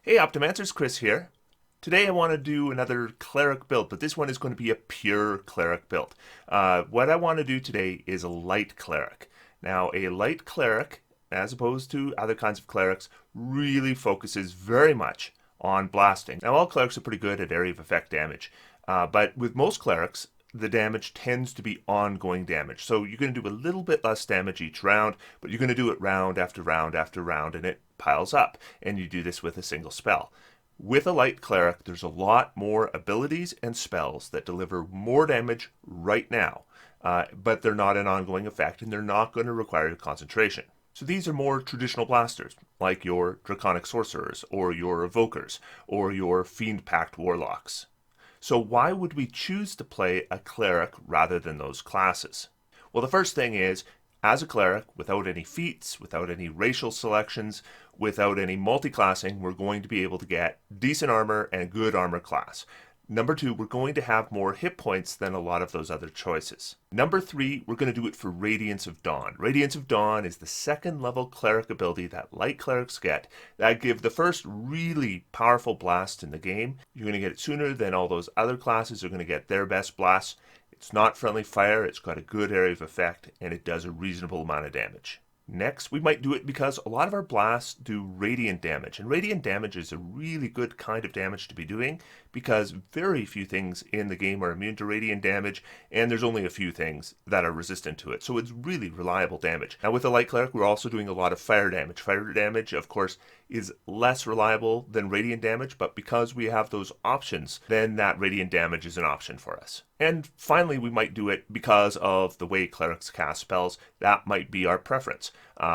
Hey Optimancers, Chris here. Today I want to do another cleric build, but this one is going to be a pure cleric build. What I want to do today is a light cleric. Now, a light cleric, as opposed to other kinds of clerics, really focuses very much on blasting. Now, all clerics are pretty good at area of effect damage, but with most clerics, the damage tends to be ongoing damage. So you're going to do a little bit less damage each round, but you're going to do it round after round after round, and it piles up. And you do this with a single spell. With a light cleric, there's a lot more abilities and spells that deliver more damage right now, but they're not an ongoing effect, and they're not going to require your concentration. So these are more traditional blasters, like your Draconic Sorcerers, or your Evokers, or your Fiend Pact Warlocks. So why would we choose to play a cleric rather than those classes? Well, the first thing is, as a cleric, without any feats, without any racial selections, without any multi-classing, we're going to be able to get decent armor and good armor class. Number 2, we're going to have more hit points than a lot of those other choices. Number 3, we're going to do it for Radiance of Dawn. Radiance of Dawn is the second level cleric ability that light clerics get that give the first really powerful blast in the game. You're going to get it sooner than all those other classes are going to get their best blasts. It's not friendly fire, it's got a good area of effect, and it does a reasonable amount of damage. Next, we might do it because a lot of our blasts do radiant damage, and radiant damage is a really good kind of damage to be doing because very few things in the game are immune to radiant damage, and there's only a few things that are resistant to it, so it's really reliable damage. Now with a light cleric, we're also doing a lot of fire damage. Fire damage, of course, is less reliable than radiant damage, but because we have those options, then that radiant damage is an option for us. And finally, we might do it because of the way clerics cast spells. That might be our preference.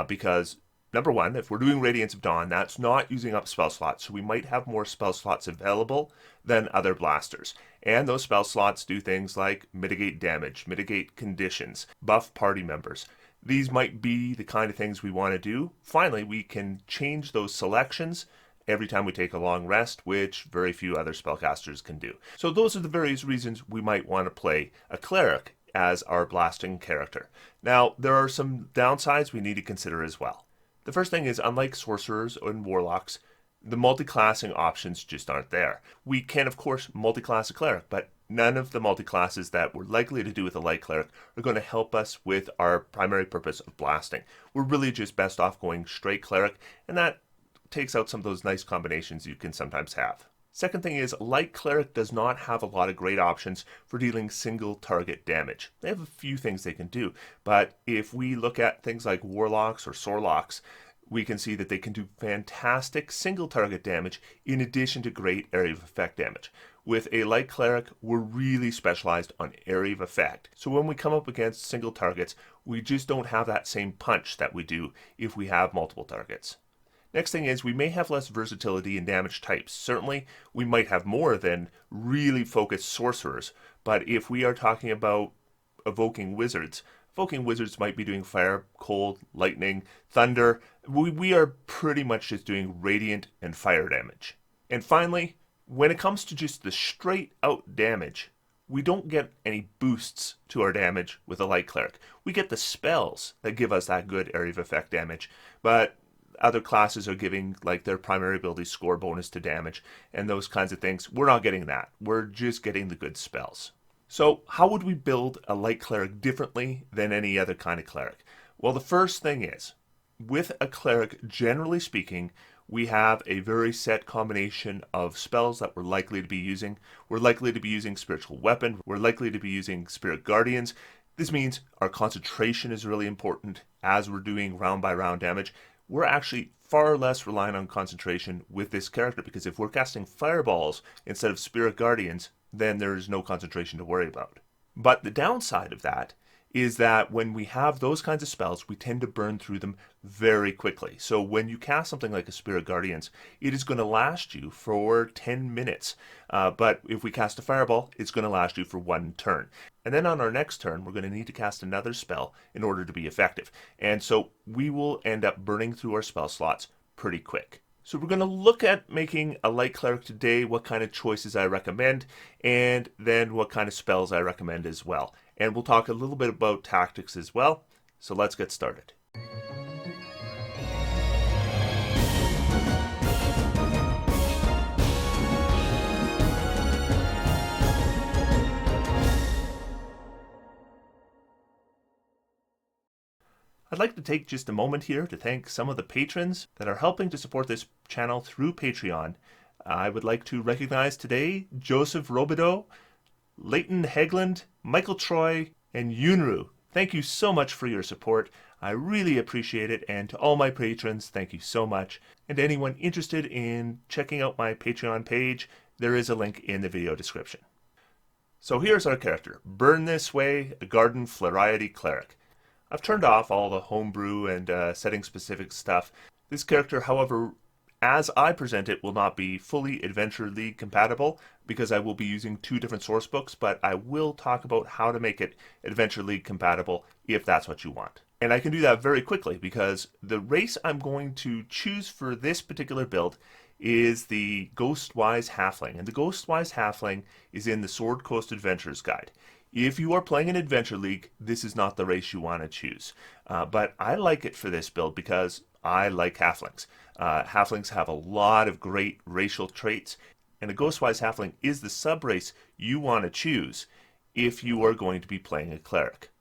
Because, number 1, if we're doing Radiance of Dawn, that's not using up spell slots, so we might have more spell slots available than other blasters. And those spell slots do things like mitigate damage, mitigate conditions, buff party members. These might be the kind of things we want to do. Finally, we can change those selections every time we take a long rest, which very few other spellcasters can do. So those are the various reasons we might want to play a cleric as our blasting character. Now, there are some downsides we need to consider as well. The first thing is, unlike sorcerers and warlocks, the multi-classing options just aren't there. We can, of course, multi-class a cleric, but none of the multi-classes that we're likely to do with a light cleric are going to help us with our primary purpose of blasting. We're really just best off going straight cleric, and that takes out some of those nice combinations you can sometimes have. Second thing is, light cleric does not have a lot of great options for dealing single target damage. They have a few things they can do, but if we look at things like warlocks or sorlocks, we can see that they can do fantastic single target damage in addition to great area of effect damage. With a light cleric, we're really specialized on area of effect. So when we come up against single targets, we just don't have that same punch that we do if we have multiple targets. Next thing is, we may have less versatility in damage types. Certainly, we might have more than really focused sorcerers, but if we are talking about evoking wizards might be doing fire, cold, lightning, thunder. We are pretty much just doing radiant and fire damage. And finally, when it comes to just the straight out damage, we don't get any boosts to our damage with a light cleric. We get the spells that give us that good area of effect damage, but other classes are giving like their primary ability score bonus to damage and those kinds of things. We're not getting that. We're just getting the good spells. So how would we build a light cleric differently than any other kind of cleric? Well, the first thing is, with a cleric, generally speaking, we have a very set combination of spells that we're likely to be using. We're likely to be using Spiritual Weapon. We're likely to be using Spirit Guardians. This means our concentration is really important as we're doing round by round damage. We're actually far less reliant on concentration with this character because if we're casting fireballs instead of Spirit Guardians, then there's no concentration to worry about. But the downside of that is that when we have those kinds of spells, we tend to burn through them very quickly. So when you cast something like a Spirit Guardians, it is going to last you for 10 minutes. But if we cast a fireball, it's going to last you for 1 turn. And then on our next turn, we're going to need to cast another spell in order to be effective. And so we will end up burning through our spell slots pretty quick. So we're going to look at making a light cleric today, what kind of choices I recommend, and then what kind of spells I recommend as well. And we'll talk a little bit about tactics as well. So let's get started. I'd like to take just a moment here to thank some of the patrons that are helping to support this channel through Patreon. I would like to recognize today Joseph Robideau, Leighton Hegland, Michael Troy, and Yunru. Thank you so much for your support. I really appreciate it, and to all my patrons, thank you so much. And to anyone interested in checking out my Patreon page, there is a link in the video description. So here's our character, Burn This Way, a Garden Variety Cleric. I've turned off all the homebrew and setting-specific stuff. This character, however, as I present it, will not be fully Adventure League compatible because I will be using two different source books, but I will talk about how to make it Adventure League compatible if that's what you want. And I can do that very quickly because the race I'm going to choose for this particular build is the Ghostwise Halfling. And the Ghostwise Halfling is in the Sword Coast Adventures guide. If you are playing an Adventure League, this is not the race you want to choose. But I like it for this build because I like halflings. Halflings have a lot of great racial traits, and a Ghostwise Halfling is the sub-race you want to choose if you are going to be playing a cleric.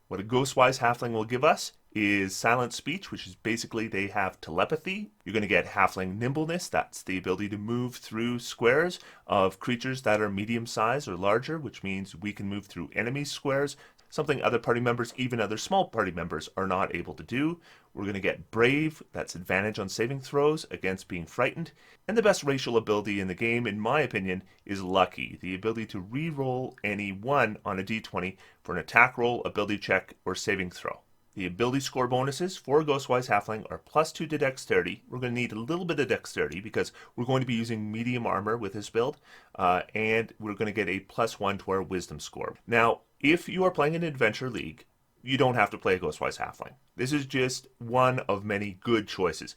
What a Ghostwise Halfling will give us is silent speech, which is basically they have telepathy. You're going to get halfling nimbleness. That's the ability to move through squares of creatures that are medium size or larger, which means we can move through enemy squares, something other party members, even other small party members, are not able to do. We're going to get brave. That's advantage on saving throws against being frightened. And the best racial ability in the game, in my opinion, is lucky. The ability to re-roll any 1 on a d20 for an attack roll, ability check, or saving throw. The ability score bonuses for Ghostwise Halfling are +2 to dexterity. We're going to need a little bit of dexterity because we're going to be using medium armor with this build, and we're going to get a +1 to our wisdom score. Now, if you are playing an Adventure League, you don't have to play a Ghostwise Halfling. This is just one of many good choices.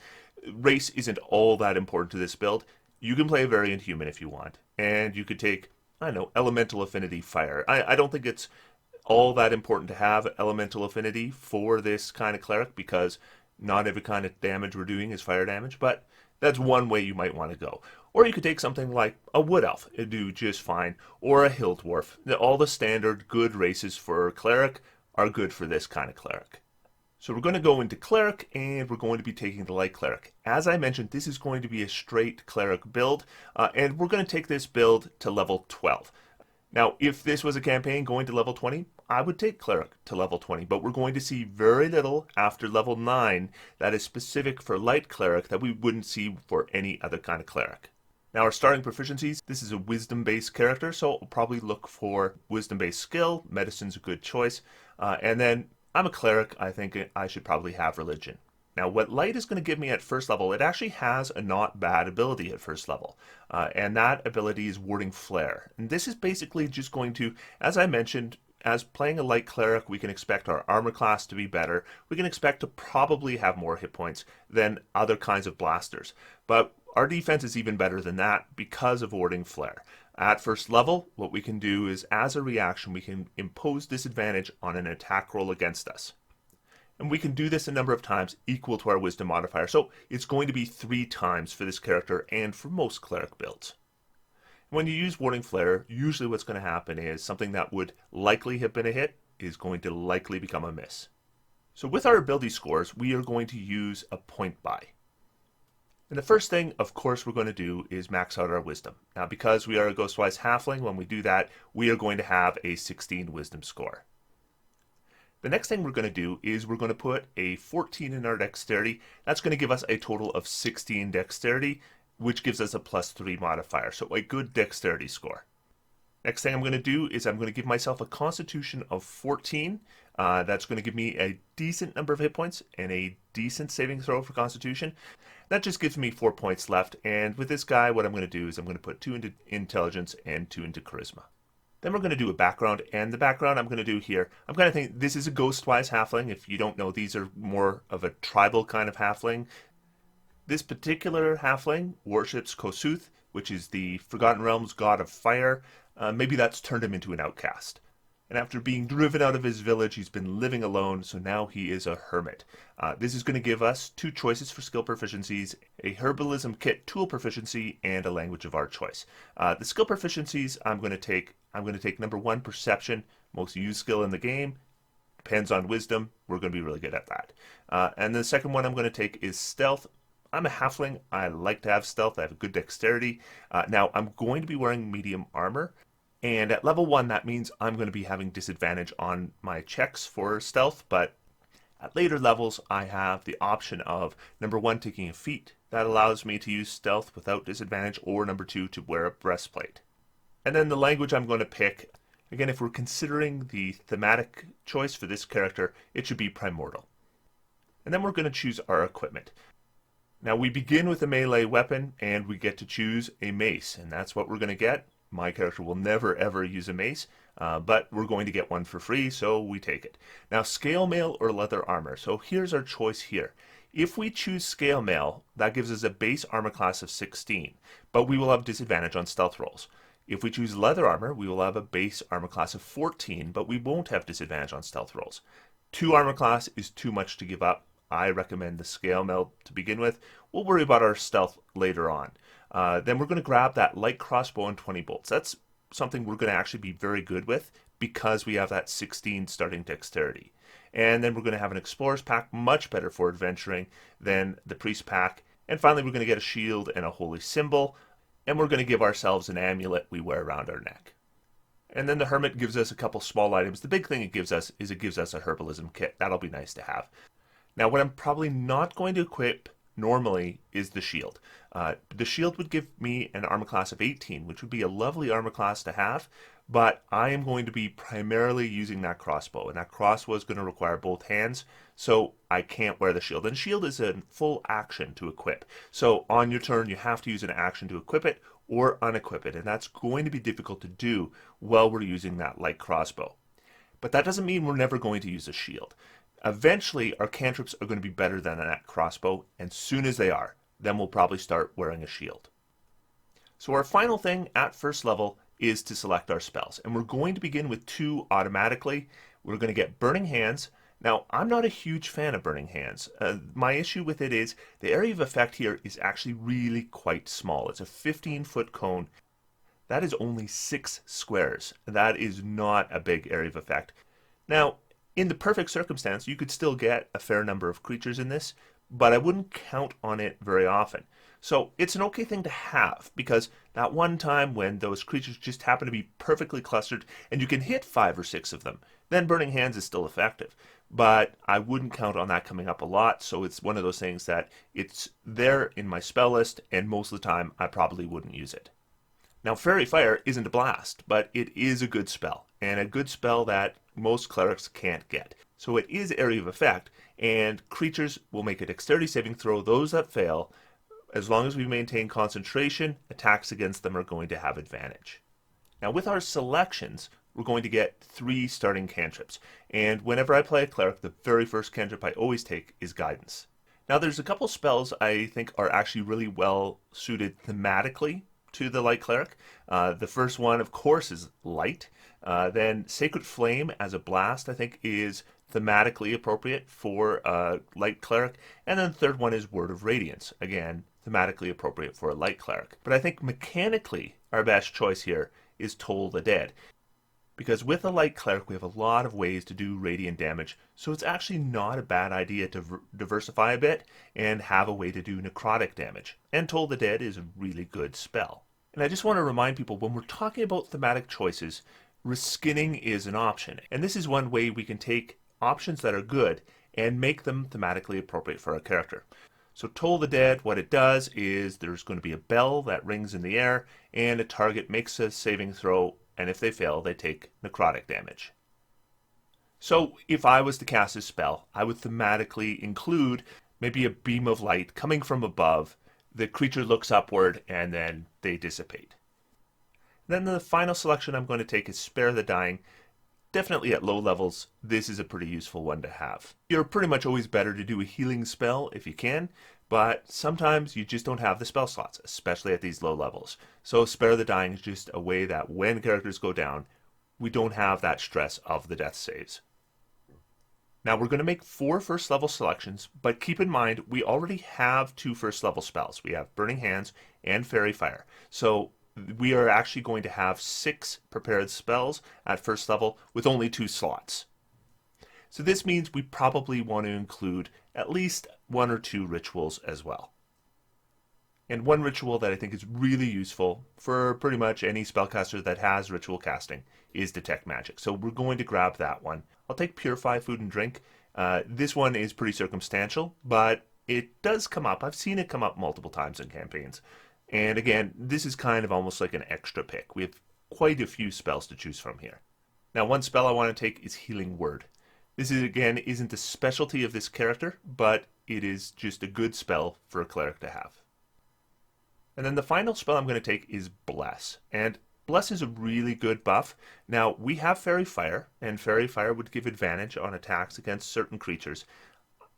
Race isn't all that important to this build. You can play a variant human if you want, and you could take, I don't know, elemental affinity fire. I don't think it's all that important to have elemental affinity for this kind of cleric because not every kind of damage we're doing is fire damage, but that's one way you might want to go. Or you could take something like a wood elf, it'd do just fine, or a hill dwarf. All the standard good races for cleric are good for this kind of cleric. So we're going to go into cleric and we're going to be taking the light cleric. As I mentioned, this is going to be a straight cleric build, and we're going to take this build to level 12. Now, if this was a campaign going to level 20, I would take Cleric to level 20, but we're going to see very little after level 9 that is specific for Light Cleric that we wouldn't see for any other kind of Cleric. Now, our starting proficiencies, this is a Wisdom-based character, so I'll probably look for Wisdom-based skill. Medicine's a good choice. And then, I'm a Cleric, I think I should probably have Religion. Now, what Light is going to give me at first level, it actually has a not bad ability at first level. And that ability is Warding Flare. And this is basically just going to, as I mentioned, as playing a Light Cleric, we can expect our armor class to be better. We can expect to probably have more hit points than other kinds of blasters. But our defense is even better than that because of Warding Flare. At first level, what we can do is, as a reaction, we can impose disadvantage on an attack roll against us. And we can do this a number of times equal to our wisdom modifier. So it's going to be 3 times for this character and for most cleric builds. When you use Warding Flare, usually what's going to happen is something that would likely have been a hit is going to likely become a miss. So with our ability scores, we are going to use a point buy. And the first thing, of course, we're going to do is max out our wisdom. Now, because we are a Ghostwise Halfling, when we do that, we are going to have a 16 wisdom score. The next thing we're going to do is we're going to put a 14 in our dexterity. That's going to give us a total of 16 dexterity, which gives us a +3 modifier, so a good dexterity score. Next thing I'm going to do is I'm going to give myself a constitution of 14. That's going to give me a decent number of hit points and a decent saving throw for constitution. That just gives me 4 points left, and with this guy, what I'm going to do is I'm going to put 2 into intelligence and 2 into charisma. Then we're going to do a background, and the background I'm going to do here, I'm going to think this is a Ghostwise Halfling. If you don't know, these are more of a tribal kind of Halfling. This particular Halfling worships Kosuth, which is the Forgotten Realms god of fire. Maybe that's turned him into an outcast. And after being driven out of his village, he's been living alone, so now he is a hermit. This is going to give us 2 choices for skill proficiencies, a herbalism kit tool proficiency, and a language of our choice. The skill proficiencies I'm going to take number 1, perception, most used skill in the game. Depends on wisdom. We're going to be really good at that. And the second one I'm going to take is stealth. I'm a halfling. I like to have stealth. I have a good dexterity. Now, I'm going to be wearing medium armor. And at level 1, that means I'm going to be having disadvantage on my checks for stealth. But at later levels, I have the option of, number 1, taking a feat. That allows me to use stealth without disadvantage. Or number 2, to wear a breastplate. And then the language I'm going to pick, again, if we're considering the thematic choice for this character, it should be primordial. And then we're going to choose our equipment. Now we begin with a melee weapon and we get to choose a mace, and that's what we're going to get. My character will never ever use a mace, but we're going to get one for free, so we take it. Now scale mail or leather armor. So here's our choice here. If we choose scale mail, that gives us a base armor class of 16, but we will have disadvantage on stealth rolls. If we choose leather armor, we will have a base armor class of 14, but we won't have disadvantage on stealth rolls. 2 armor class is too much to give up. I recommend the scale mail to begin with. We'll worry about our stealth later on. Then we're going to grab that light crossbow and 20 bolts. That's something we're going to actually be very good with because we have that 16 starting dexterity. And then we're going to have an explorer's pack, much better for adventuring than the priest pack. And finally, we're going to get a shield and a holy symbol. And we're going to give ourselves an amulet we wear around our neck. And then the hermit gives us a couple small items. The big thing it gives us is it gives us a herbalism kit. That'll be nice to have. Now what I'm probably not going to equip normally is the shield. The shield would give me an armor class of 18, which would be a lovely armor class to have, but I am going to be primarily using that crossbow, and that crossbow is going to require both hands, so I can't wear the shield. And shield is a full action to equip. So on your turn, you have to use an action to equip it or unequip it, and that's going to be difficult to do while we're using that light crossbow. But that doesn't mean we're never going to use a shield. Eventually, our cantrips are going to be better than that crossbow, and soon as they are, then we'll probably start wearing a shield. So our final thing at first level is to select our spells, and we're going to begin with 2 automatically. We're going to get Burning Hands. Now, I'm not a huge fan of Burning Hands. My issue with it is the area of effect here is actually really quite small. It's a 15-foot cone. That is only 6 squares. That is not a big area of effect. Now, in the perfect circumstance, you could still get a fair number of creatures in this, but I wouldn't count on it very often. So it's an okay thing to have, because that one time when those creatures just happen to be perfectly clustered and you can hit 5 or 6 of them, then Burning Hands is still effective. But I wouldn't count on that coming up a lot, so it's one of those things that it's there in my spell list, and most of the time I probably wouldn't use it. Now, Fairy Fire isn't a blast, but it is a good spell, and a good spell that most clerics can't get. So it is area of effect, and creatures will make a dexterity saving throw. Those that fail, as long as we maintain concentration, attacks against them are going to have advantage. Now, with our selections, we're going to get 3 starting cantrips, and whenever I play a cleric, the very first cantrip I always take is Guidance. Now, there's a couple spells I think are actually really well suited thematically to the Light Cleric. The first one, of course, is Light. Then Sacred Flame as a blast, I think, is thematically appropriate for Light Cleric. And then the third one is Word of Radiance. Again, thematically appropriate for a Light Cleric. But I think mechanically, our best choice here is Toll the Dead. Because with a Light Cleric, we have a lot of ways to do radiant damage, so it's actually not a bad idea to diversify a bit and have a way to do necrotic damage. And Toll the Dead is a really good spell. And I just want to remind people, when we're talking about thematic choices, reskinning is an option. And this is one way we can take options that are good and make them thematically appropriate for our character. So Toll the Dead, what it does is there's going to be a bell that rings in the air, and a target makes a saving throw, and if they fail, they take necrotic damage. So if I was to cast this spell, I would thematically include maybe a beam of light coming from above. The creature looks upward, and then they dissipate. Then the final selection I'm going to take is Spare the Dying. Definitely at low levels, this is a pretty useful one to have. You're pretty much always better to do a healing spell if you can, but sometimes you just don't have the spell slots, especially at these low levels. So Spare the Dying is just a way that when characters go down, we don't have that stress of the death saves. Now we're going to make 4 first level selections, but keep in mind we already have 2 first level spells. We have Burning Hands and Fairy Fire. So we are actually going to have 6 prepared spells at first level with only 2 slots. So this means we probably want to include at least 1 or 2 rituals as well. And one ritual that I think is really useful for pretty much any spellcaster that has ritual casting is Detect Magic. So we're going to grab that one. I'll take Purify Food and Drink. This one is pretty circumstantial, but it does come up. I've seen it come up multiple times in campaigns. And again, this is kind of almost like an extra pick. We have quite a few spells to choose from here. Now, one spell I want to take is Healing Word. This is, again, isn't a specialty of this character, but it is just a good spell for a cleric to have. And then the final spell I'm going to take is Bless. And Bless is a really good buff. Now, we have Fairy Fire, and Fairy Fire would give advantage on attacks against certain creatures.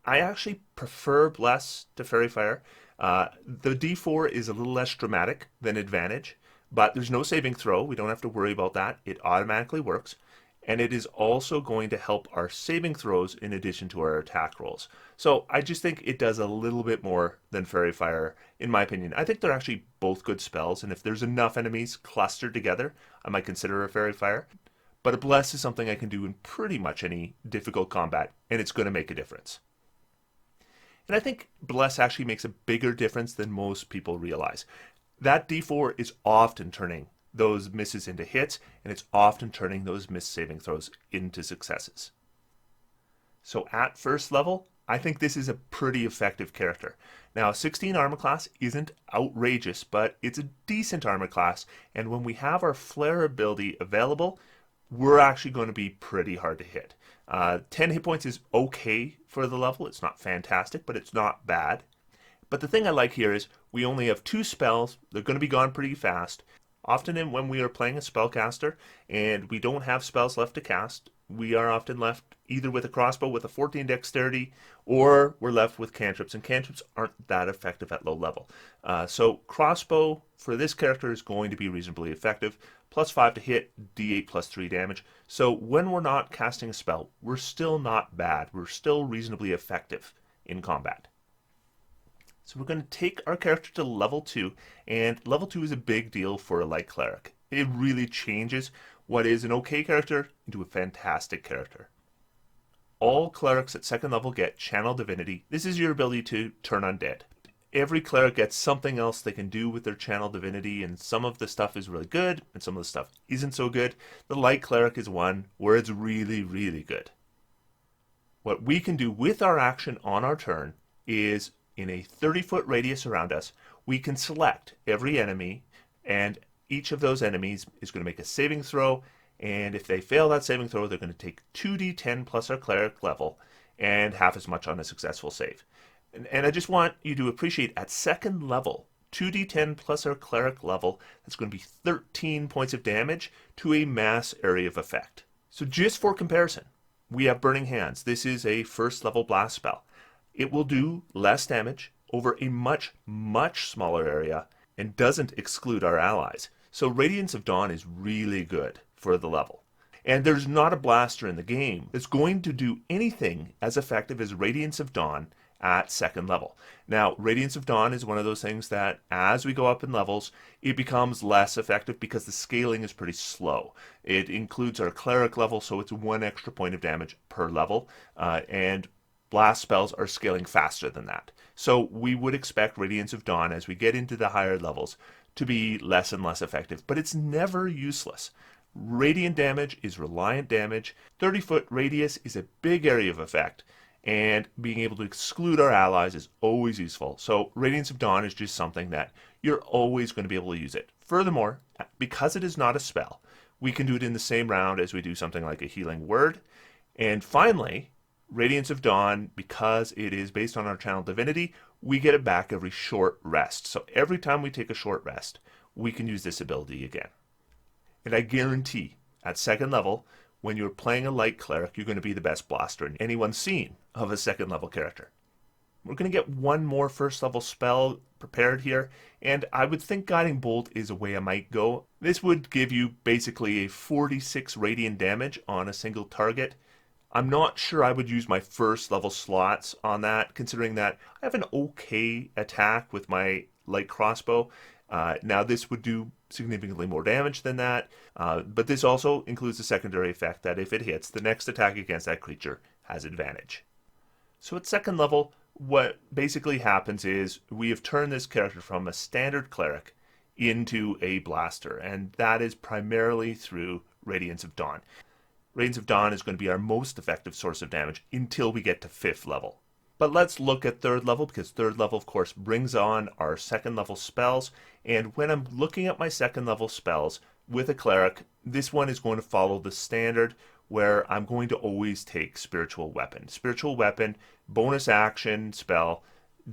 I actually prefer Bless to Fairy Fire. The D4 is a little less dramatic than advantage, but there's no saving throw. We don't have to worry about that. It automatically works. And it is also going to help our saving throws in addition to our attack rolls. So I just think it does a little bit more than Fairy Fire, in my opinion. I think they're actually both good spells, and if there's enough enemies clustered together, I might consider a Fairy Fire. But a Bless is something I can do in pretty much any difficult combat, and it's going to make a difference. And I think Bless actually makes a bigger difference than most people realize. That D4 is often turning those misses into hits, and it's often turning those missed saving throws into successes. So at first level, I think this is a pretty effective character. Now, 16 armor class isn't outrageous, but it's a decent armor class, and when we have our flare ability available, we're actually going to be pretty hard to hit. 10 hit points is okay for the level. It's not fantastic, but it's not bad. But the thing I like here is we only have 2 spells. They're going to be gone pretty fast. Often when we are playing a spellcaster and we don't have spells left to cast, we are often left either with a crossbow with a 14 dexterity, or we're left with cantrips, and cantrips aren't that effective at low level. So crossbow for this character is going to be reasonably effective. +5 to hit, d8 +3 damage. So when we're not casting a spell, we're still not bad. We're still reasonably effective in combat. So we're going to take our character to level 2, and level 2 is a big deal for a Light Cleric. It really changes what is an okay character into a fantastic character. All clerics at 2nd level get Channel Divinity. This is your ability to turn undead. Every cleric gets something else they can do with their Channel Divinity, and some of the stuff is really good, and some of the stuff isn't so good. The Light Cleric is one where it's really, really good. What we can do with our action on our turn is, in a 30-foot radius around us, we can select every enemy, and each of those enemies is going to make a saving throw, and if they fail that saving throw, they're going to take 2d10 plus our cleric level, and half as much on a successful save. And I just want you to appreciate, at 2nd level, 2d10 plus our cleric level, that's going to be 13 points of damage to a mass area of effect. So just for comparison, we have Burning Hands. This is a 1st level blast spell. It will do less damage over a much, much smaller area and doesn't exclude our allies. So Radiance of Dawn is really good for the level. And there's not a blaster in the game that's going to do anything as effective as Radiance of Dawn at 2nd level. Now, Radiance of Dawn is one of those things that as we go up in levels, it becomes less effective because the scaling is pretty slow. It includes our cleric level, so it's 1 extra point of damage per level, and blast spells are scaling faster than that. So we would expect Radiance of Dawn, as we get into the higher levels, to be less and less effective, but it's never useless. Radiant damage is reliant damage. 30-foot radius is a big area of effect, and being able to exclude our allies is always useful. So Radiance of Dawn is just something that you're always going to be able to use it. Furthermore, because it is not a spell, we can do it in the same round as we do something like a Healing Word. And finally, Radiance of Dawn, because it is based on our Channel Divinity, we get it back every short rest. So every time we take a short rest, we can use this ability again. And I guarantee, at 2nd level, when you're playing a Light Cleric, you're going to be the best blaster in anyone's seen of a 2nd level character. We're going to get one more 1st level spell prepared here, and I would think Guiding Bolt is a way I might go. This would give you basically a 46 radiant damage on a single target. I'm not sure I would use my 1st level slots on that, considering that I have an okay attack with my light crossbow. Now this would do significantly more damage than that, but this also includes the secondary effect that if it hits, the next attack against that creature has advantage. So at second level, what basically happens is we have turned this character from a standard cleric into a blaster, and that is primarily through Radiance of Dawn. Radiance of Dawn is going to be our most effective source of damage until we get to 5th level. But let's look at 3rd level, because 3rd level, of course, brings on our 2nd level spells. And when I'm looking at my 2nd level spells with a cleric, this one is going to follow the standard where I'm going to always take Spiritual Weapon. Spiritual Weapon, bonus action spell,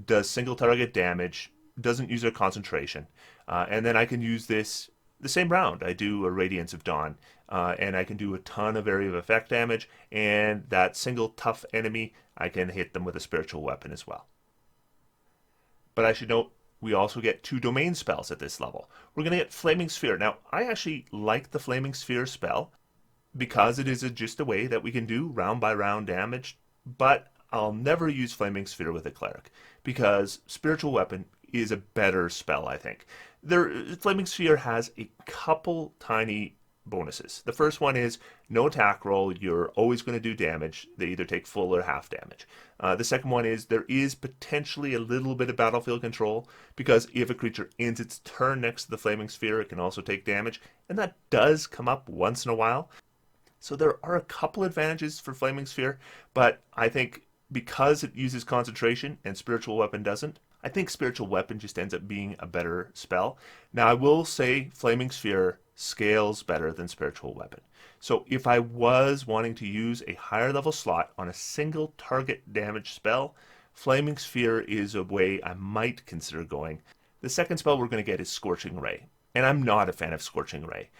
does single target damage, doesn't use our concentration. And then I can use this the same round. I do a Radiance of Dawn, and I can do a ton of area of effect damage, and that single tough enemy, I can hit them with a Spiritual Weapon as well. But I should note, we also get 2 domain spells at this level. We're going to get Flaming Sphere. Now, I actually like the Flaming Sphere spell because it is just a way that we can do round by round damage, but I'll never use Flaming Sphere with a cleric because Spiritual Weapon is a better spell, I think. Flaming Sphere has a couple tiny bonuses. The first one is no attack roll. You're always going to do damage. They either take full or half damage. The second one is there is potentially a little bit of battlefield control because if a creature ends its turn next to the Flaming Sphere, it can also take damage, and that does come up once in a while. So there are a couple advantages for Flaming Sphere, but I think because it uses concentration and Spiritual Weapon doesn't, I think Spiritual Weapon just ends up being a better spell. Now, I will say Flaming Sphere scales better than Spiritual Weapon. So if I was wanting to use a higher level slot on a single target damage spell, Flaming Sphere is a way I might consider going. The second spell we're going to get is Scorching Ray, and I'm not a fan of Scorching Ray.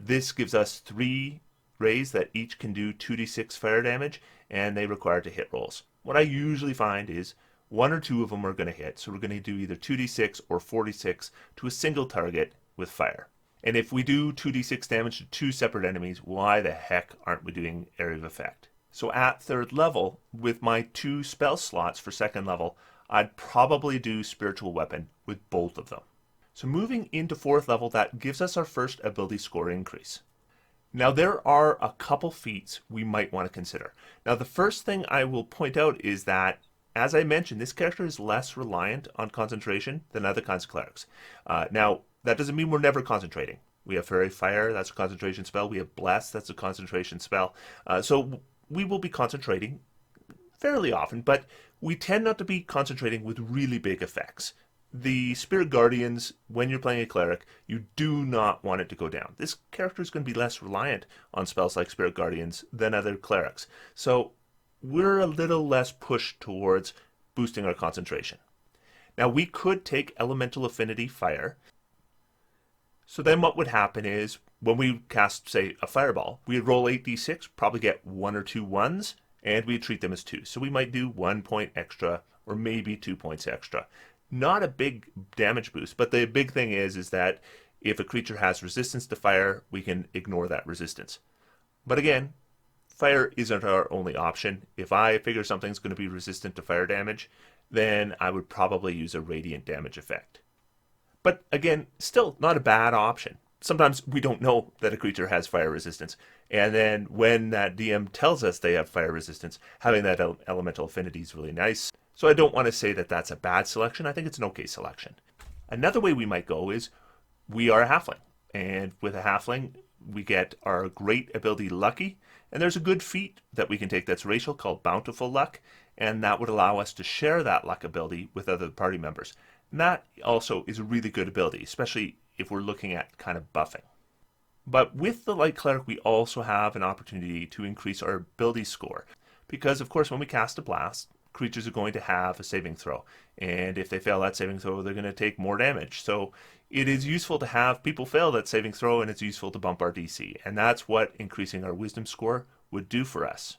This gives us 3 rays that each can do 2d6 fire damage, and they require to hit rolls. What I usually find is 1 or 2 of them are going to hit, so we're going to do either 2d6 or 46 to a single target with fire. And if we do 2d6 damage to 2 separate enemies, why the heck aren't we doing area of effect? So at 3rd level, with my 2 spell slots for 2nd level, I'd probably do Spiritual Weapon with both of them. So moving into 4th level, that gives us our first ability score increase. Now there are a couple feats we might want to consider. Now the first thing I will point out is that, as I mentioned, this character is less reliant on concentration than other kinds of clerics. Now, that doesn't mean we're never concentrating. We have Fairy Fire, that's a concentration spell. We have Bless, that's a concentration spell. So we will be concentrating fairly often, but we tend not to be concentrating with really big effects. The Spirit Guardians, when you're playing a cleric, you do not want it to go down. This character is going to be less reliant on spells like Spirit Guardians than other clerics. So we're a little less pushed towards boosting our concentration. Now we could take Elemental Affinity Fire. So then what would happen is when we cast, say, a fireball, we'd roll 8d6, probably get 1 or 2 ones, and we'd treat them as 2. So we might do 1 point extra or maybe 2 points extra. Not a big damage boost, but the big thing is that if a creature has resistance to fire, we can ignore that resistance. But again, fire isn't our only option. If I figure something's going to be resistant to fire damage, then I would probably use a radiant damage effect. But again, still not a bad option. Sometimes we don't know that a creature has fire resistance, and then when that DM tells us they have fire resistance, having that elemental affinity is really nice. So I don't want to say that that's a bad selection. I think it's an okay selection. Another way we might go is we are a halfling, and with a halfling we get our great ability Lucky, and there's a good feat that we can take that's racial called Bountiful Luck, and that would allow us to share that luck ability with other party members. And that also is a really good ability, especially if we're looking at kind of buffing. But with the Light Cleric, we also have an opportunity to increase our ability score, because of course when we cast a blast, creatures are going to have a saving throw, and if they fail that saving throw, they're going to take more damage. So it is useful to have people fail that saving throw, and it's useful to bump our DC, and that's what increasing our wisdom score would do for us.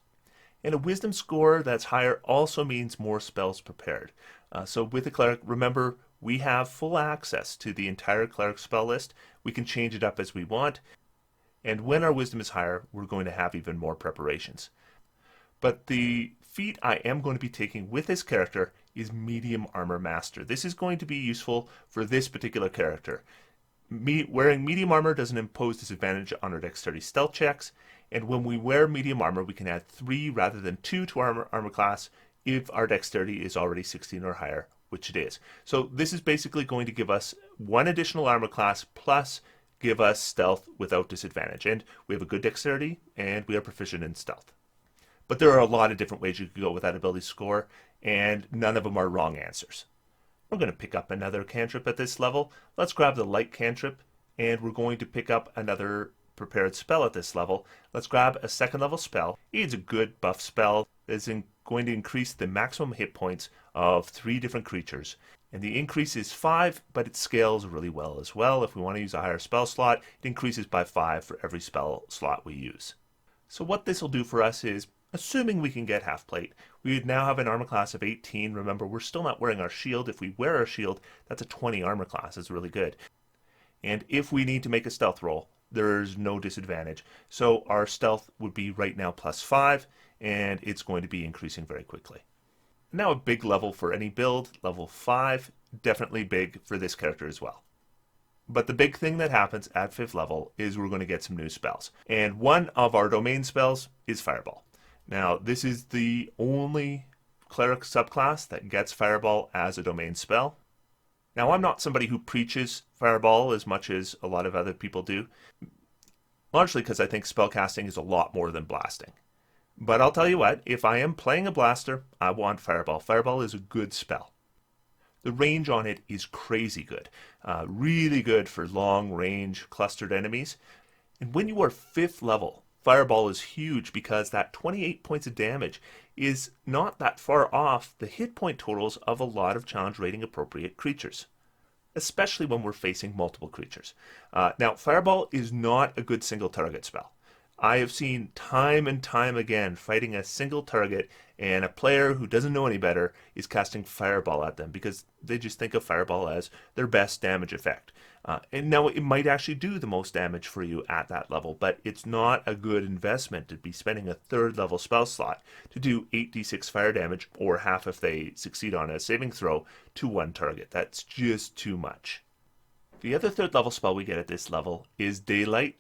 And a wisdom score that's higher also means more spells prepared. So with a cleric, remember, we have full access to the entire cleric spell list. We can change it up as we want, and when our wisdom is higher, we're going to have even more preparations. But the feat I am going to be taking with this character is Medium Armor Master. This is going to be useful for this particular character. Wearing medium armor doesn't impose disadvantage on our dexterity stealth checks, And when we wear medium armor, we can add 3 rather than 2 to our armor class if our dexterity is already 16 or higher, which it is. So this is basically going to give us 1 additional armor class plus give us stealth without disadvantage. And we have a good dexterity and we are proficient in stealth. But there are a lot of different ways you could go with that ability score, and none of them are wrong answers. We're going to pick up another cantrip at this level. Let's grab the light cantrip, and we're going to pick up another prepared spell at this level. Let's grab a 2nd level spell. It's a good buff spell that's going to increase the maximum hit points of 3 different creatures. And the increase is 5, but it scales really well as well. If we want to use a higher spell slot, it increases by 5 for every spell slot we use. So what this will do for us is, assuming we can get half plate, we would now have an armor class of 18. Remember, we're still not wearing our shield. If we wear our shield, that's a 20 armor class. It's really good. And if we need to make a stealth roll, there's no disadvantage. So our stealth would be right now +5, and it's going to be increasing very quickly. Now a big level for any build, level 5, definitely big for this character as well. But the big thing that happens at 5th level is we're going to get some new spells. And one of our domain spells is Fireball. Now, this is the only cleric subclass that gets Fireball as a domain spell. Now, I'm not somebody who preaches Fireball as much as a lot of other people do, largely because I think spellcasting is a lot more than blasting. But I'll tell you what, if I am playing a blaster, I want Fireball. Fireball is a good spell. The range on it is crazy good. Really good for long range clustered enemies. And when you are 5th level, Fireball is huge because that 28 points of damage is not that far off the hit point totals of a lot of challenge rating appropriate creatures, especially when we're facing multiple creatures. Now, Fireball is not a good single target spell. I have seen time and time again fighting a single target and a player who doesn't know any better is casting Fireball at them because they just think of Fireball as their best damage effect. And now it might actually do the most damage for you at that level, but it's not a good investment to be spending a 3rd level spell slot to do 8d6 fire damage, or half if they succeed on a saving throw, to one target. That's just too much. The other 3rd level spell we get at this level is Daylight.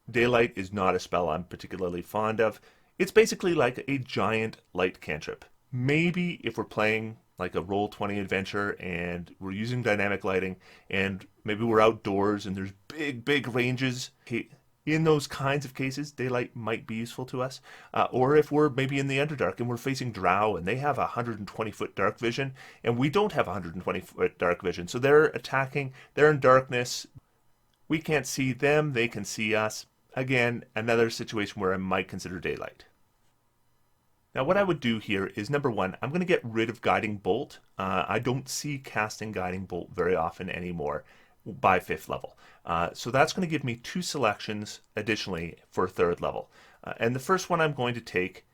Daylight is not a spell I'm particularly fond of. It's basically like a giant light cantrip. Maybe if we're playing like a Roll20 adventure and we're using dynamic lighting and maybe we're outdoors and there's big ranges, in those kinds of cases, Daylight might be useful to us. Or if we're maybe in the Underdark and we're facing Drow and they have 120-foot dark vision and we don't have 120-foot dark vision. So they're attacking, they're in darkness. We can't see them, they can see us. Again, another situation where I might consider Daylight. Now what I would do here is, number 1, I'm going to get rid of Guiding Bolt. I don't see casting Guiding Bolt very often anymore by 5th level. So that's going to give me 2 selections additionally for 3rd level. And the first one I am going to take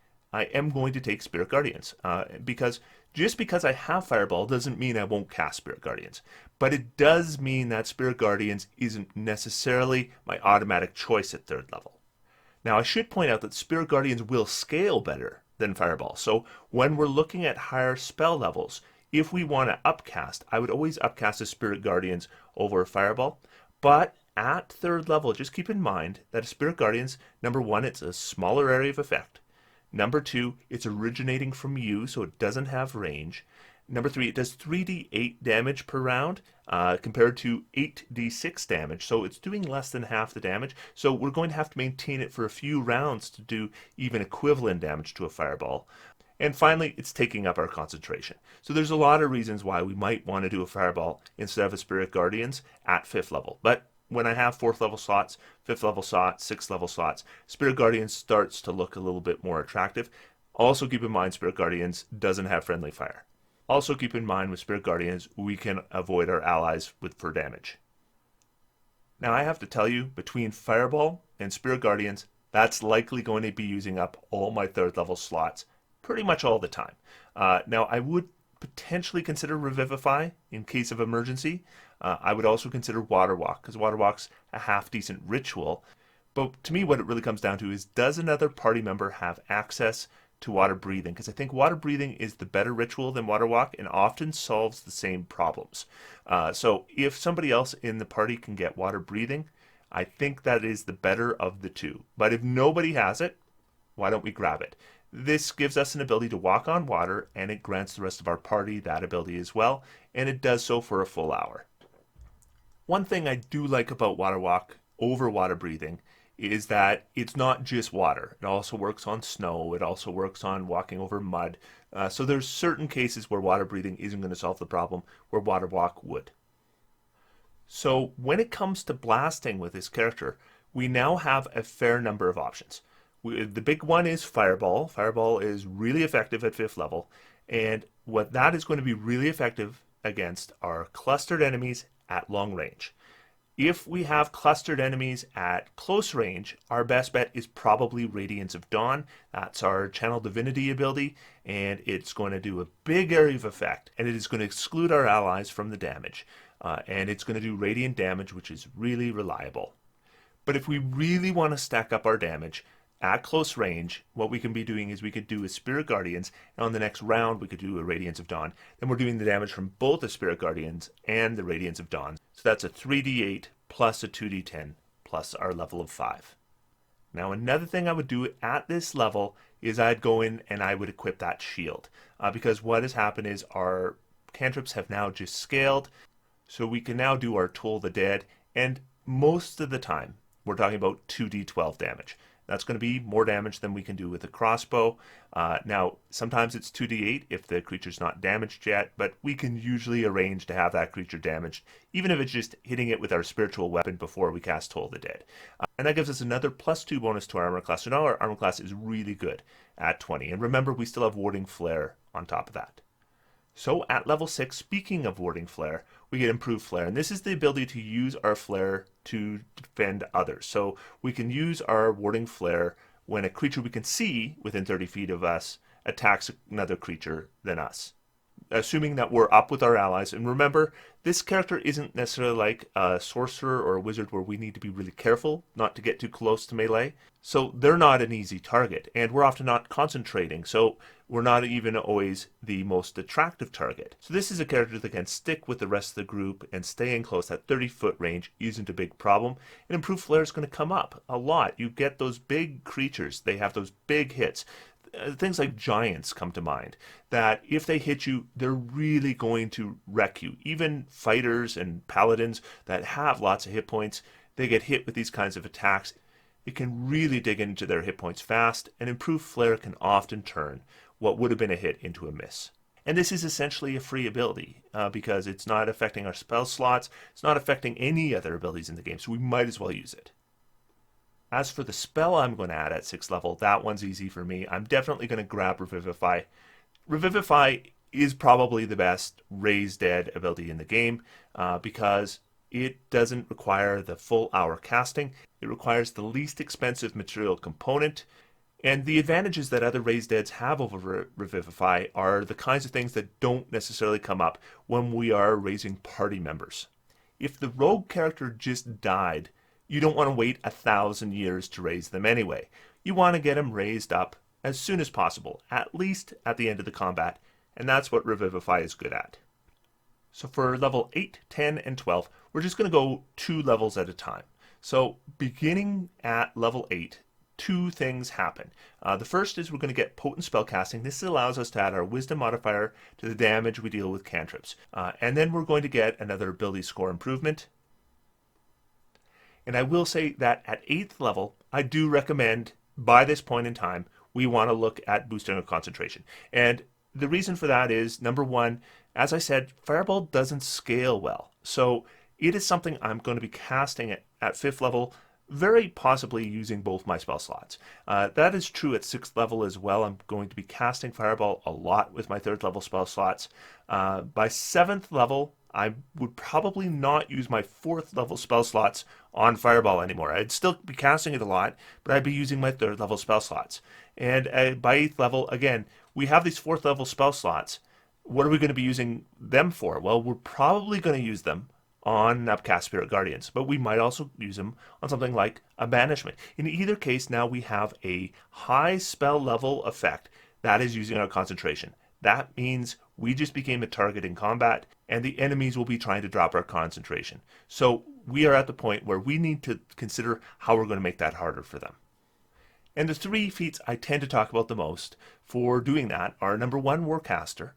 Spirit Guardians. Because just because I have Fireball doesn't mean I won't cast Spirit Guardians. But it does mean that Spirit Guardians isn't necessarily my automatic choice at 3rd level. Now I should point out that Spirit Guardians will scale better than Fireball. So when we're looking at higher spell levels, if we want to upcast, I would always upcast a Spirit Guardians over a Fireball. But at 3rd level, just keep in mind that a Spirit Guardians, number 1, it's a smaller area of effect. Number 2, it's originating from you, so it doesn't have range. Number 3, it does 3d8 damage per round compared to 8d6 damage, so it's doing less than half the damage. So we're going to have to maintain it for a few rounds to do even equivalent damage to a Fireball. And finally, it's taking up our concentration. So there's a lot of reasons why we might want to do a Fireball instead of a Spirit Guardians at 5th level. But when I have 4th level slots, 5th level slots, 6th level slots, Spirit Guardians starts to look a little bit more attractive. Also keep in mind Spirit Guardians doesn't have friendly fire. Also keep in mind with Spirit Guardians we can avoid our allies for damage. Now I have to tell you, between Fireball and Spirit Guardians, that's likely going to be using up all my 3rd level slots pretty much all the time. Now I would potentially consider Revivify in case of emergency. I would also consider Water Walk, because Water Walk's a half-decent ritual. But to me, what it really comes down to is, does another party member have access to Water Breathing? Because I think Water Breathing is the better ritual than Water Walk and often solves the same problems. So if somebody else in the party can get Water Breathing, I think that is the better of the two. But if nobody has it, why don't we grab it? This gives us an ability to walk on water, and it grants the rest of our party that ability as well, and it does so for a full hour. One thing I do like about Water Walk over water breathing is that it's not just water. It also works on snow. It also works on walking over mud. So there's certain cases where water breathing isn't going to solve the problem, where Water Walk would. So when it comes to blasting with this character, we now have a fair number of options. The big one is Fireball. Fireball is really effective at 5th level, and what that is going to be really effective against are clustered enemies at long range. If we have clustered enemies at close range, our best bet is probably Radiance of Dawn. That's our Channel Divinity ability, and it's going to do a big area of effect, and it is going to exclude our allies from the damage. And it's going to do radiant damage, which is really reliable. But if we really want to stack up our damage at close range, what we can be doing is we could do a Spirit Guardians, and on the next round we could do a Radiance of Dawn. Then we're doing the damage from both the Spirit Guardians and the Radiance of Dawn. So that's a 3d8 plus a 2d10 plus our level of 5. Now another thing I would do at this level is I'd go in and I would equip that shield. Because what has happened is our cantrips have now just scaled. So we can now do our Toll the Dead, and most of the time we're talking about 2d12 damage. That's going to be more damage than we can do with a crossbow. Now, sometimes it's 2d8 if the creature's not damaged yet, but we can usually arrange to have that creature damaged, even if it's just hitting it with our spiritual weapon before we cast Toll the Dead. And that gives us another +2 bonus to our armor class. So now our armor class is really good at 20. And remember, we still have Warding Flare on top of that. So at level 6, speaking of Warding Flare, we get Improved Flare. And this is the ability to use our Flare to defend others. So we can use our Warding Flare when a creature we can see within 30 feet of us attacks another creature than us, assuming that we're up with our allies. And remember, this character isn't necessarily like a sorcerer or a wizard where we need to be really careful not to get too close to melee. So they're not an easy target, and we're often not concentrating, so we're not even always the most attractive target. So this is a character that can stick with the rest of the group and stay in close. That 30-foot range isn't a big problem. And Improved Flare is going to come up a lot. You get those big creatures. They have those big hits. Things like giants come to mind, that if they hit you, they're really going to wreck you. Even fighters and paladins that have lots of hit points, they get hit with these kinds of attacks. It can really dig into their hit points fast, and Improved Flare can often turn what would have been a hit into a miss. And this is essentially a free ability because it's not affecting our spell slots, it's not affecting any other abilities in the game, so we might as well use it. As for the spell I'm going to add at 6th level, that one's easy for me. I'm definitely going to grab Revivify. Revivify is probably the best Raise Dead ability in the game because it doesn't require the full hour casting. It requires the least expensive material component. And the advantages that other Raise Deads have over Revivify are the kinds of things that don't necessarily come up when we are raising party members. If the rogue character just died, you don't want to wait 1,000 years to raise them anyway. You want to get them raised up as soon as possible, at least at the end of the combat, and that's what Revivify is good at. So for level 8, 10, and 12, we're just going to go 2 levels at a time. So beginning at level 8, 2 things happen. The first is we're going to get potent spellcasting. This allows us to add our wisdom modifier to the damage we deal with cantrips. And then we're going to get another ability score improvement. And I will say that at 8th level, I do recommend, by this point in time, we want to look at boosting our concentration. And the reason for that is, number one, as I said, Fireball doesn't scale well. So it is something I'm going to be casting at 5th level, very possibly using both my spell slots. That is true at 6th level as well. I'm going to be casting Fireball a lot with my 3rd level spell slots. By 7th level, I would probably not use my 4th level spell slots on Fireball anymore. I'd still be casting it a lot, but I'd be using my 3rd level spell slots. And by 8th level, again, we have these 4th level spell slots. What are we going to be using them for? Well, we're probably going to use them on Upcast Spirit Guardians, but we might also use them on something like a Banishment. In either case, now we have a high spell level effect that is using our concentration. That means we just became a target in combat, and the enemies will be trying to drop our concentration. So we are at the point where we need to consider how we're going to make that harder for them. And the three feats I tend to talk about the most for doing that are number one, Warcaster.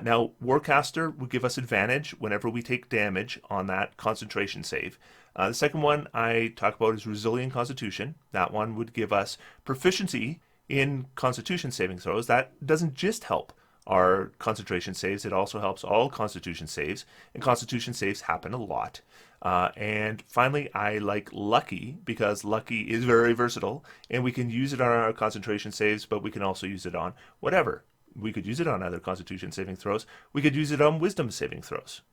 Now, Warcaster will give us advantage whenever we take damage on that concentration save. The second one I talk about is Resilient Constitution. That one would give us proficiency in Constitution saving throws. That doesn't just help our concentration saves, it also helps all Constitution saves, and Constitution saves happen a lot. And finally, I like Lucky because Lucky is very versatile, and we can use it on our concentration saves, but we can also use it on whatever. We could use it on other Constitution saving throws. We could use it on Wisdom saving throws.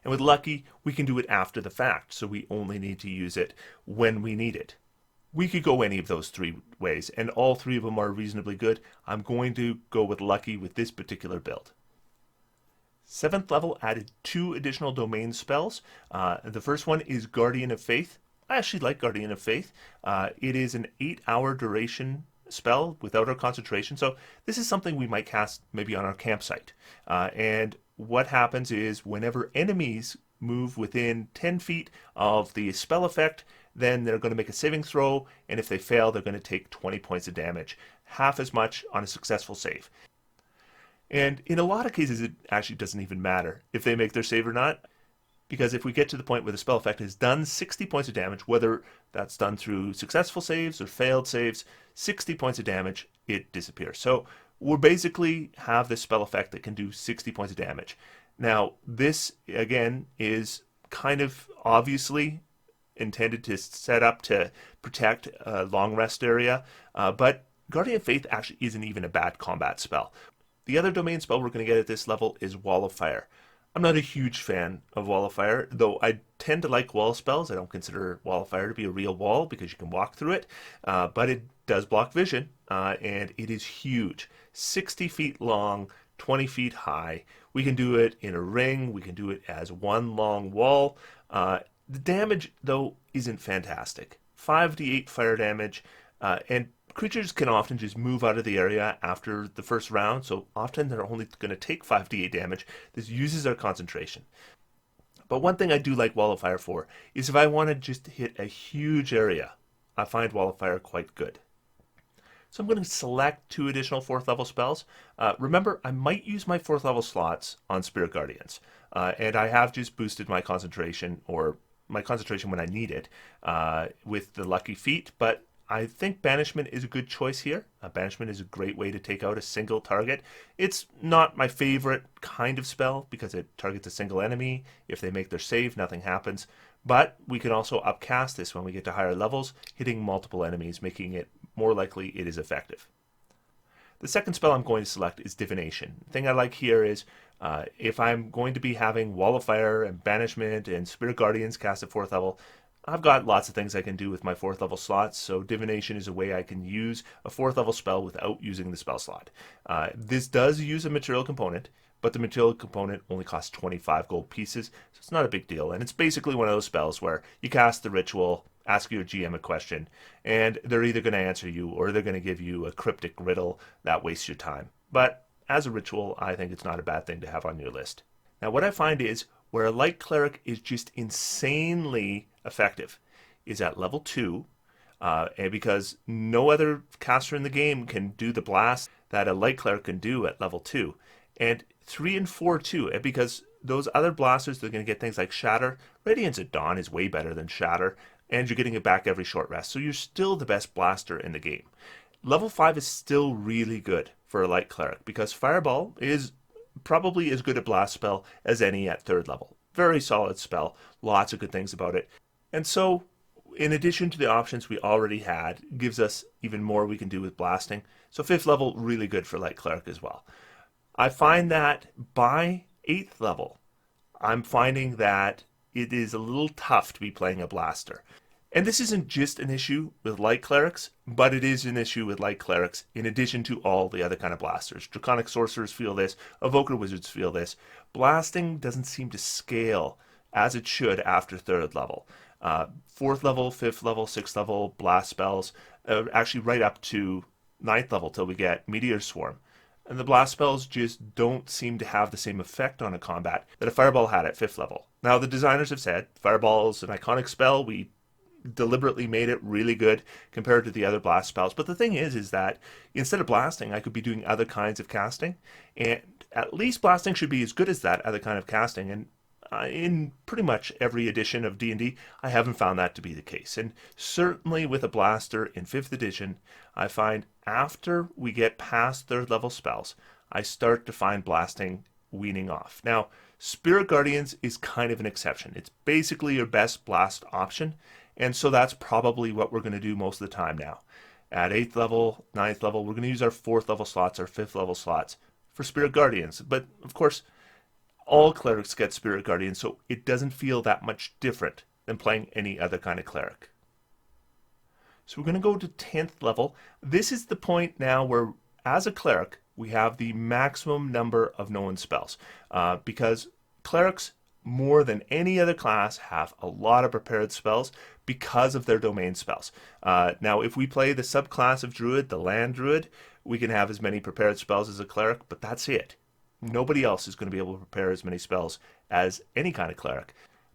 And with Lucky, we can do it after the fact, so we only need to use it when we need it. We could go any of those three ways, and all three of them are reasonably good. I'm going to go with Lucky with this particular build. 7th level added 2 additional domain spells. The first one is Guardian of Faith. I actually like Guardian of Faith. It is an 8-hour duration spell without our concentration, so this is something we might cast maybe on our campsite. And what happens is whenever enemies move within 10 feet of the spell effect, then they're going to make a saving throw, and if they fail, they're going to take 20 points of damage, half as much on a successful save. And in a lot of cases, it actually doesn't even matter if they make their save or not, because if we get to the point where the spell effect has done 60 points of damage, whether that's done through successful saves or failed saves, 60 points of damage, it disappears. So we'll basically have this spell effect that can do 60 points of damage. Now, this, again, is kind of obviously intended to set up to protect a long rest area, but Guardian of Faith actually isn't even a bad combat spell. The other domain spell we're going to get at this level is Wall of Fire. I'm not a huge fan of Wall of Fire, though I tend to like wall spells. I don't consider Wall of Fire to be a real wall because you can walk through it, but it does block vision, and it is huge. 60 feet long, 20 feet high. We can do it in a ring. We can do it as one long wall. The damage, though, isn't fantastic. 5d8 fire damage, and creatures can often just move out of the area after the first round, so often they're only going to take 5d8 damage. This uses our concentration. But one thing I do like Wall of Fire for is if I want to just hit a huge area, I find Wall of Fire quite good. So I'm going to select 2 additional 4th level spells. Remember, I might use my 4th level slots on Spirit Guardians, and I have just boosted my concentration, or my concentration when I need it, with the Lucky Feat, but I think Banishment is a good choice here. Banishment is a great way to take out a single target. It's not my favorite kind of spell because it targets a single enemy. If they make their save, nothing happens. But we can also upcast this when we get to higher levels, hitting multiple enemies, making it more likely it is effective. The second spell I'm going to select is Divination. The thing I like here is if I'm going to be having Wall of Fire and Banishment and Spirit Guardians cast at 4th level, I've got lots of things I can do with my 4th level slots, so Divination is a way I can use a 4th level spell without using the spell slot. This does use a material component, but the material component only costs 25 gold pieces, so it's not a big deal. And it's basically one of those spells where you cast the ritual, ask your GM a question, and they're either going to answer you or they're going to give you a cryptic riddle that wastes your time. But as a ritual, I think it's not a bad thing to have on your list. Now, what I find is where a Light Cleric is just insanely effective is at level 2, and because no other caster in the game can do the blast that a Light Cleric can do at level 2, and 3 and 4 too, and because those other blasters, they're going to get things like Shatter. Radiance at Dawn is way better than Shatter, and you're getting it back every short rest, so you're still the best blaster in the game. Level 5 is still really good for a Light Cleric because Fireball is probably as good a blast spell as any at 3rd level. Very solid spell, lots of good things about it. And so, in addition to the options we already had, gives us even more we can do with blasting. So 5th level, really good for Light Cleric as well. I find that by 8th level, I'm finding that it is a little tough to be playing a blaster. And this isn't just an issue with Light Clerics, but it is an issue with Light Clerics in addition to all the other kind of blasters. Draconic Sorcerers feel this, Evoker Wizards feel this. Blasting doesn't seem to scale as it should after 3rd level. 4th level, 5th level, 6th level blast spells, actually right up to 9th level till we get Meteor Swarm. and the blast spells just don't seem to have the same effect on a combat that a fireball had at 5th level. Now, the designers have said fireball's an iconic spell. We deliberately made it really good compared to the other blast spells. But the thing is that instead of blasting, I could be doing other kinds of casting, and at least blasting should be as good as that other kind of casting. And in pretty much every edition of D&D, I haven't found that to be the case. And certainly with a blaster in 5th edition, I find after we get past 3rd level spells, I start to find blasting weaning off. Now, Spirit Guardians is kind of an exception. It's basically your best blast option, and so that's probably what we're going to do most of the time now. At 8th level, 9th level, we're going to use our 4th level slots, our 5th level slots for Spirit Guardians. But of course, all clerics get Spirit Guardians, so it doesn't feel that much different than playing any other kind of cleric. So we're going to go to 10th level. This is the point now where, as a cleric, we have the maximum number of known spells. Because clerics, more than any other class, have a lot of prepared spells because of their domain spells. Now, if we play the subclass of Druid, the Land Druid, we can have as many prepared spells as a cleric, but that's it. Nobody else is going to be able to prepare as many spells as any kind of cleric.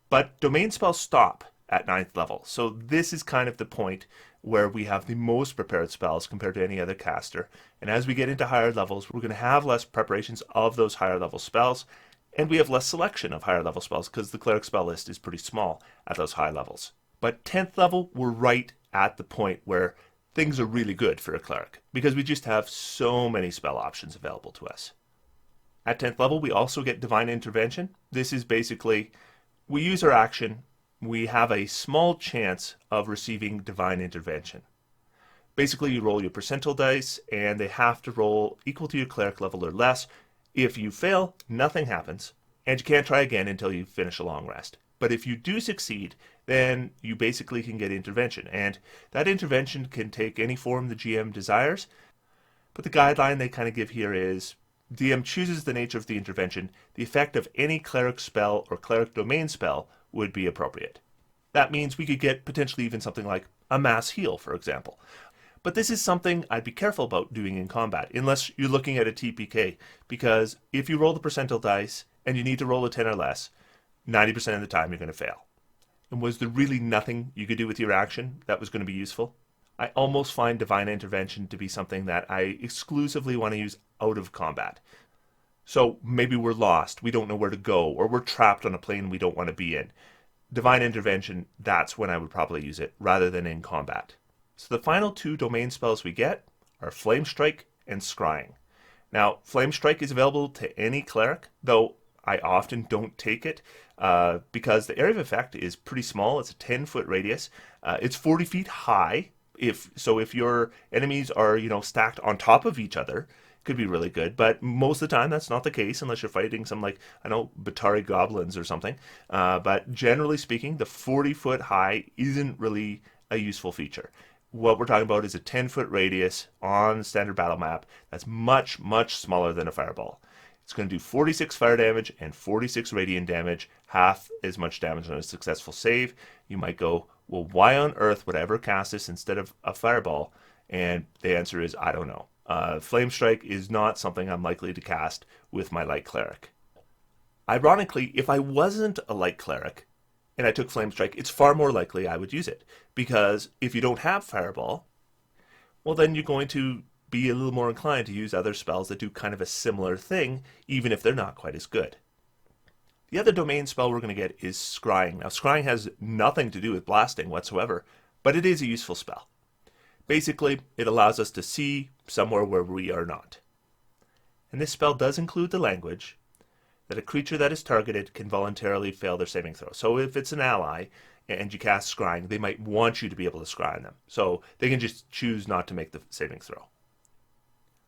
But domain spells stop at 9th level. So this is kind of the point where we have the most prepared spells compared to any other caster. And as we get into higher levels, we're going to have less preparations of those higher level spells. And we have less selection of higher level spells because the cleric spell list is pretty small at those high levels. But 10th level, we're right at the point where things are really good for a cleric because we just have so many spell options available to us. At 10th level, we also get Divine Intervention. This is basically, we use our action, we have a small chance of receiving Divine Intervention. Basically, you roll your percentile dice, and they have to roll equal to your cleric level or less. If you fail, nothing happens, and you can't try again until you finish a long rest. But if you do succeed, then you basically can get intervention, and that intervention can take any form the GM desires. But the guideline they kind of give here is, DM chooses the nature of the intervention. The effect of any cleric spell or cleric domain spell would be appropriate. That means we could get potentially even something like a mass heal, for example. But this is something I'd be careful about doing in combat, unless you're looking at a TPK, because if you roll the percentile dice and you need to roll a 10 or less, 90% of the time you're going to fail. And was there really nothing you could do with your action that was going to be useful? I almost find Divine Intervention to be something that I exclusively want to use out of combat. So maybe we're lost, we don't know where to go, or we're trapped on a plane we don't want to be in. Divine Intervention, that's when I would probably use it, rather than in combat. So the final 2 domain spells we get are Flame Strike and Scrying. Now, Flame Strike is available to any cleric, though I often don't take it because the area of effect is pretty small. It's a 10-foot radius. It's 40 feet high. If your enemies are, stacked on top of each other, it could be really good. But most of the time, that's not the case unless you're fighting some, Batari goblins or something. But generally speaking, the 40-foot high isn't really a useful feature. What we're talking about is a 10-foot radius on the standard battle map that's much, much smaller than a fireball. It's going to do 46 fire damage and 46 radiant damage, half as much damage on a successful save. You might go, well, why on earth would I ever cast this instead of a fireball? And the answer is, I don't know. Flame Strike is not something I'm likely to cast with my Light Cleric. Ironically, if I wasn't a Light Cleric and I took Flame Strike, it's far more likely I would use it. Because if you don't have Fireball, well, then you're going to be a little more inclined to use other spells that do kind of a similar thing, even if they're not quite as good. The other domain spell we're going to get is Scrying. Now, Scrying has nothing to do with blasting whatsoever, but it is a useful spell. Basically, it allows us to see somewhere where we are not. And this spell does include the language that a creature that is targeted can voluntarily fail their saving throw. So if it's an ally and you cast Scrying, they might want you to be able to scry on them. So they can just choose not to make the saving throw.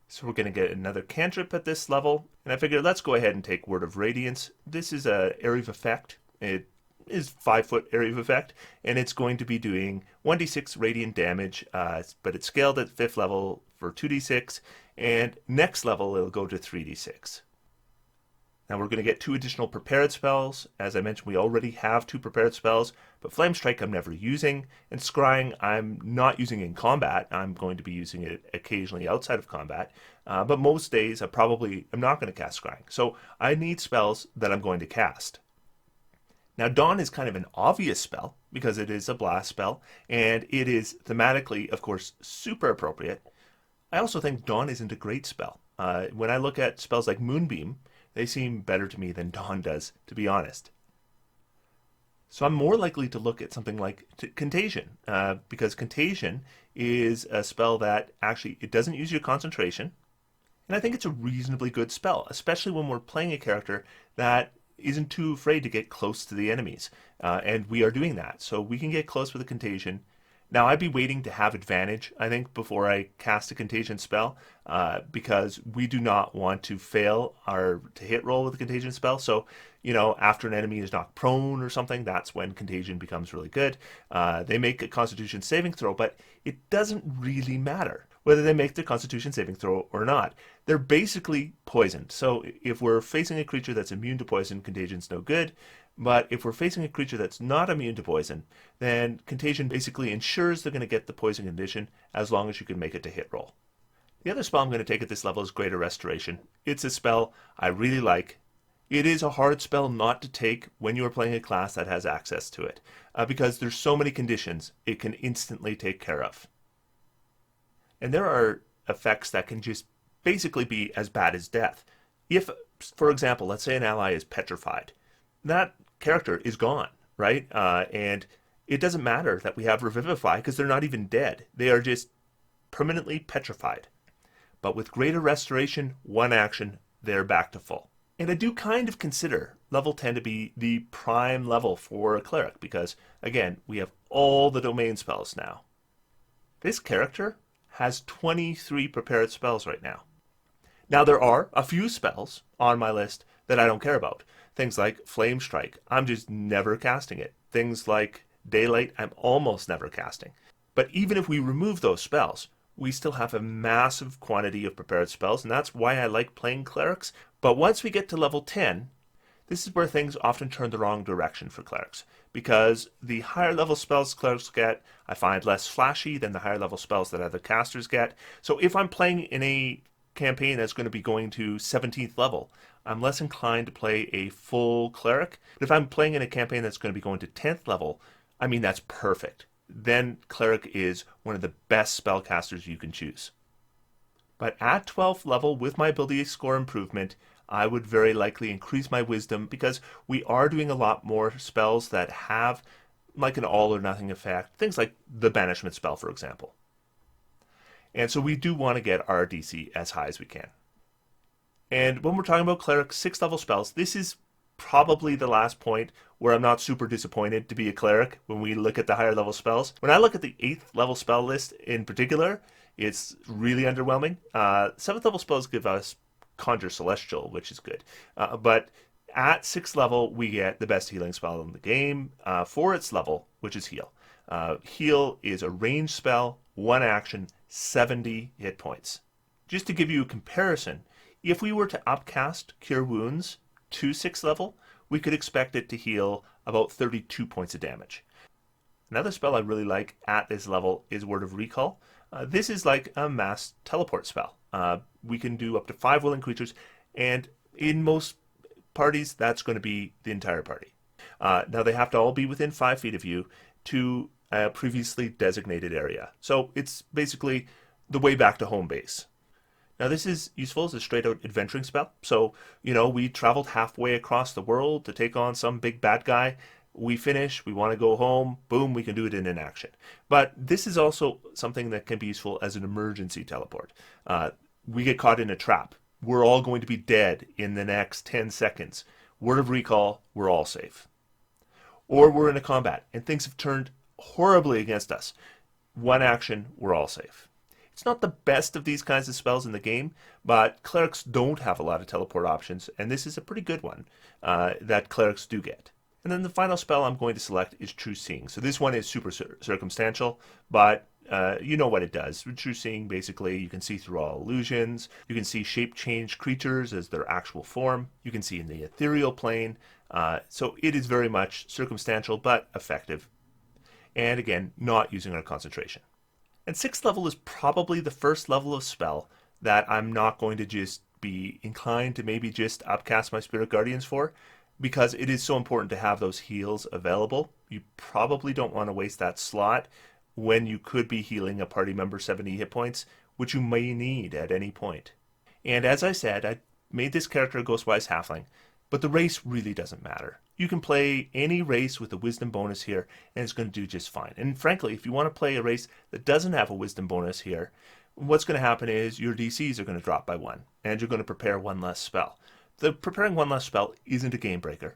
So we're going to get another cantrip at this level, and I figured let's go ahead and take Word of Radiance. This is an area of effect. It is 5-foot area of effect, and it's going to be doing 1d6 radiant damage, but it's scaled at 5th level for 2d6, and next level it'll go to 3d6. Now we're going to get 2 additional prepared spells. As I mentioned, we already have 2 prepared spells, but Flame Strike I'm never using, and Scrying I'm not using in combat. I'm going to be using it occasionally outside of combat, but most days I'm not going to cast Scrying. So I need spells that I'm going to cast. Now Dawn is kind of an obvious spell because it is a blast spell, and it is thematically, of course, super appropriate. I also think Dawn isn't a great spell. When I look at spells like Moonbeam, they seem better to me than Dawn does, to be honest. So I'm more likely to look at something like Contagion, because Contagion is a spell that actually, it doesn't use your concentration, and I think it's a reasonably good spell, especially when we're playing a character that isn't too afraid to get close to the enemies, and we are doing that. So we can get close with a Contagion. Now, I'd be waiting to have advantage, I think, before I cast a Contagion spell, because we do not want to fail our to hit roll with a Contagion spell. So, after an enemy is knocked prone or something, that's when Contagion becomes really good. They make a Constitution saving throw, but it doesn't really matter whether they make the Constitution saving throw or not. They're basically poisoned. So if we're facing a creature that's immune to poison, Contagion's no good. But if we're facing a creature that's not immune to poison, then Contagion basically ensures they're going to get the poison condition as long as you can make it to hit roll. The other spell I'm going to take at this level is Greater Restoration. It's a spell I really like. It is a hard spell not to take when you are playing a class that has access to it, because there's so many conditions it can instantly take care of. And there are effects that can just basically be as bad as death. If, for example, let's say an ally is petrified, that character is gone, right? And it doesn't matter that we have Revivify because they're not even dead. They are just permanently petrified. But with Greater Restoration, 1 action, they're back to full. And I do kind of consider level 10 to be the prime level for a cleric because, again, we have all the domain spells now. This character has 23 prepared spells right now. Now, there are a few spells on my list that I don't care about. Things like Flame Strike, I'm just never casting it. Things like Daylight, I'm almost never casting. But even if we remove those spells, we still have a massive quantity of prepared spells, and that's why I like playing clerics. But once we get to level 10, this is where things often turn the wrong direction for clerics, because the higher level spells clerics get, I find less flashy than the higher level spells that other casters get. So if I'm playing in a campaign that's going to be going to 17th level, I'm less inclined to play a full cleric. But if I'm playing in a campaign that's going to be going to 10th level, I mean, that's perfect. Then cleric is one of the best spellcasters you can choose. But at 12th level, with my ability score improvement, I would very likely increase my wisdom because we are doing a lot more spells that have like an all or nothing effect. Things like the banishment spell, for example. And so we do want to get our DC as high as we can. And when we're talking about cleric 6th level spells, this is probably the last point where I'm not super disappointed to be a cleric when we look at the higher level spells. When I look at the 8th level spell list in particular, it's really underwhelming. 7th level spells give us Conjure Celestial, which is good. But at 6th level, we get the best healing spell in the game for its level, which is Heal. Heal is a ranged spell, 1 action, 70 hit points. Just to give you a comparison, if we were to upcast Cure Wounds to 6th level, we could expect it to heal about 32 points of damage. Another spell I really like at this level is Word of Recall. This is like a mass teleport spell. We can do up to 5 willing creatures, and in most parties, that's going to be the entire party. Now, they have to all be within 5 feet of you to a previously designated area. So it's basically the way back to home base. Now, this is useful as a straight-out adventuring spell. So, we traveled halfway across the world to take on some big bad guy. We finish, we want to go home, boom, we can do it in an action. But this is also something that can be useful as an emergency teleport. We get caught in a trap. We're all going to be dead in the next 10 seconds. Word of Recall, we're all safe. Or we're in a combat and things have turned horribly against us. 1 action, we're all safe. It's not the best of these kinds of spells in the game, but clerics don't have a lot of teleport options, and this is a pretty good one that clerics do get. And then the final spell I'm going to select is True Seeing. So this one is super circumstantial, but you know what it does. Reducing, basically, you can see through all illusions. You can see shape change creatures as their actual form. You can see in the ethereal plane. So it is very much circumstantial but effective. And again, not using our concentration. And 6th level is probably the first level of spell that I'm not going to just be inclined to maybe just upcast my Spirit Guardians for, because it is so important to have those heals available. You probably don't want to waste that slot when you could be healing a party member 70 hit points, which you may need at any point. And as I said, I made this character a Ghostwise Halfling, but the race really doesn't matter. You can play any race with a wisdom bonus here, and it's going to do just fine. And frankly, if you want to play a race that doesn't have a wisdom bonus here, what's going to happen is your DCs are going to drop by 1, and you're going to prepare 1 less spell. The preparing 1 less spell isn't a game breaker.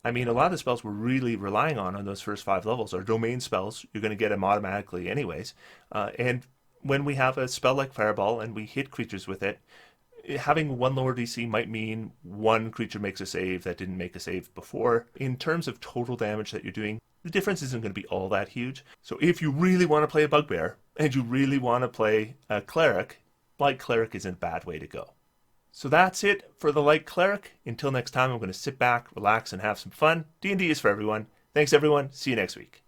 I mean, a lot of the spells we're really relying on those first 5 levels are domain spells. You're going to get them automatically anyways. And when we have a spell like Fireball and we hit creatures with it, having 1 lower DC might mean 1 creature makes a save that didn't make a save before. In terms of total damage that you're doing, the difference isn't going to be all that huge. So if you really want to play a Bugbear and you really want to play a Cleric, Light Cleric isn't a bad way to go. So that's it for the Light Cleric. Until next time, I'm going to sit back, relax, and have some fun. D&D is for everyone. Thanks, everyone. See you next week.